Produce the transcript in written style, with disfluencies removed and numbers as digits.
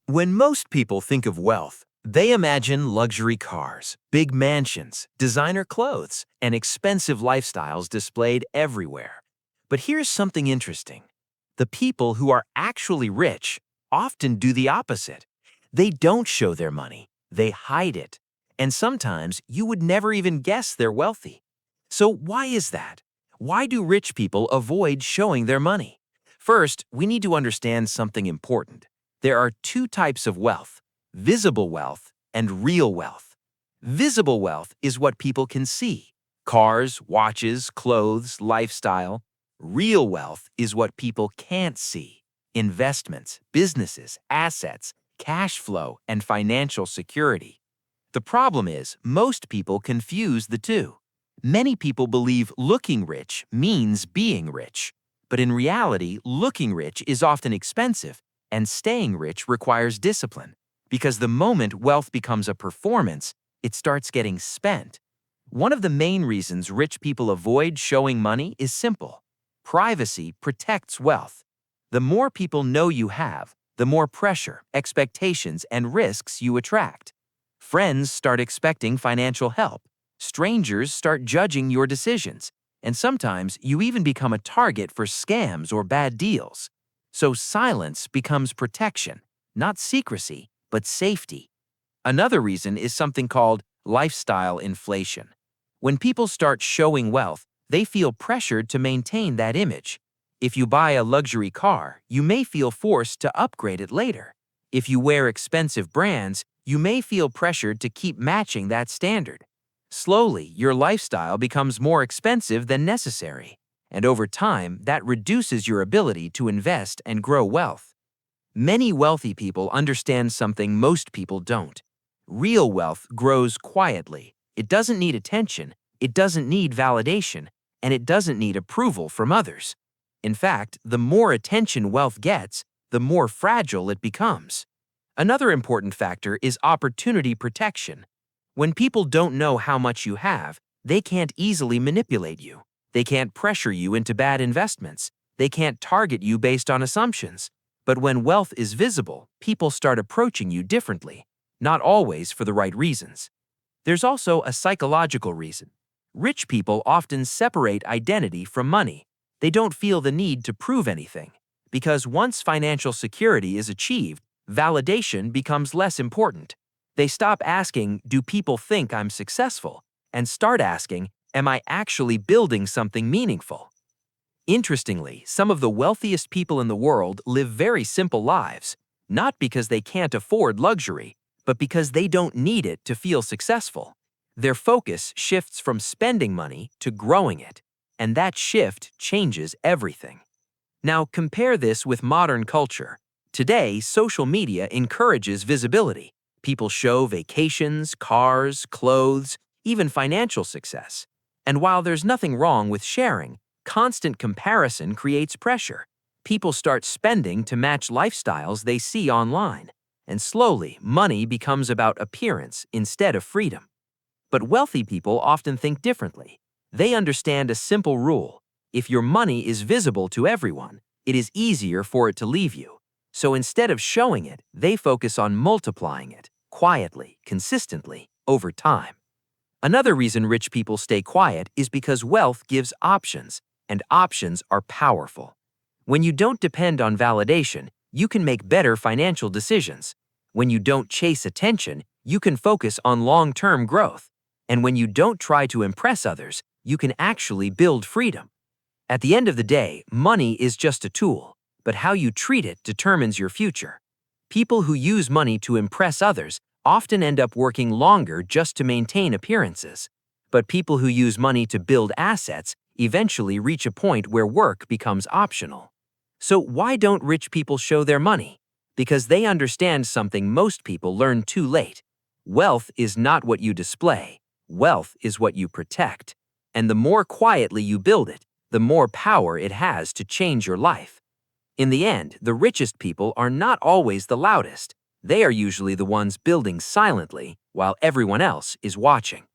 When most people think of wealth, they imagine luxury cars, big mansions, designer clothes, and expensive lifestyles displayed everywhere. But here's something interesting. The people who are actually rich often do the opposite. They don't show their money, they hide it. And sometimes you would never even guess they're wealthy. So why is that? Why do rich people avoid showing their money? First, we need to understand something important. There are two types of wealth: visible wealth and real wealth. Visible wealth is what people can see: cars, watches, clothes, lifestyle. Real wealth is what people can't see: investments, businesses, assets, cash flow, and financial security. The problem is, most people confuse the two. Many people believe looking rich means being rich. But in reality, looking rich is often expensive, and staying rich requires discipline, because the moment wealth becomes a performance, it starts getting spent. One of the main reasons rich people avoid showing money is simple. Privacy protects wealth. The more people know you have, the more pressure, expectations, and risks you attract. Friends start expecting financial help. Strangers start judging your decisions. And sometimes you even become a target for scams or bad deals. So silence becomes protection, not secrecy, but safety. Another reason is something called lifestyle inflation. When people start showing wealth, they feel pressured to maintain that image. If you buy a luxury car, you may feel forced to upgrade it later. If you wear expensive brands, you may feel pressured to keep matching that standard. Slowly, your lifestyle becomes more expensive than necessary, and over time, that reduces your ability to invest and grow wealth. Many wealthy people understand something most people don't. Real wealth grows quietly. It doesn't need attention, it doesn't need validation, and it doesn't need approval from others. In fact, the more attention wealth gets, the more fragile it becomes. Another important factor is opportunity protection. When people don't know how much you have, they can't easily manipulate you. They can't pressure you into bad investments. They can't target you based on assumptions. But when wealth is visible, people start approaching you differently, not always for the right reasons. There's also a psychological reason. Rich people often separate identity from money. They don't feel the need to prove anything, because once financial security is achieved, validation becomes less important. They stop asking, "Do people think I'm successful?" and start asking, "Am I actually building something meaningful?" Interestingly, some of the wealthiest people in the world live very simple lives, not because they can't afford luxury, but because they don't need it to feel successful. Their focus shifts from spending money to growing it, and that shift changes everything. Now compare this with modern culture. Today, social media encourages visibility. People show vacations, cars, clothes, even financial success. And while there's nothing wrong with sharing, constant comparison creates pressure. People start spending to match lifestyles they see online. And slowly, money becomes about appearance instead of freedom. But wealthy people often think differently. They understand a simple rule: if your money is visible to everyone, it is easier for it to leave you. So instead of showing it, they focus on multiplying it, quietly, consistently, over time. Another reason rich people stay quiet is because wealth gives options, and options are powerful. When you don't depend on validation, you can make better financial decisions. When you don't chase attention, you can focus on long-term growth. And when you don't try to impress others, you can actually build freedom. At the end of the day, money is just a tool, but how you treat it determines your future. People who use money to impress others often end up working longer just to maintain appearances. But people who use money to build assets eventually reach a point where work becomes optional. So why don't rich people show their money? Because they understand something most people learn too late. Wealth is not what you display. Wealth is what you protect. And the more quietly you build it, the more power it has to change your life. In the end, the richest people are not always the loudest. They are usually the ones building silently while everyone else is watching.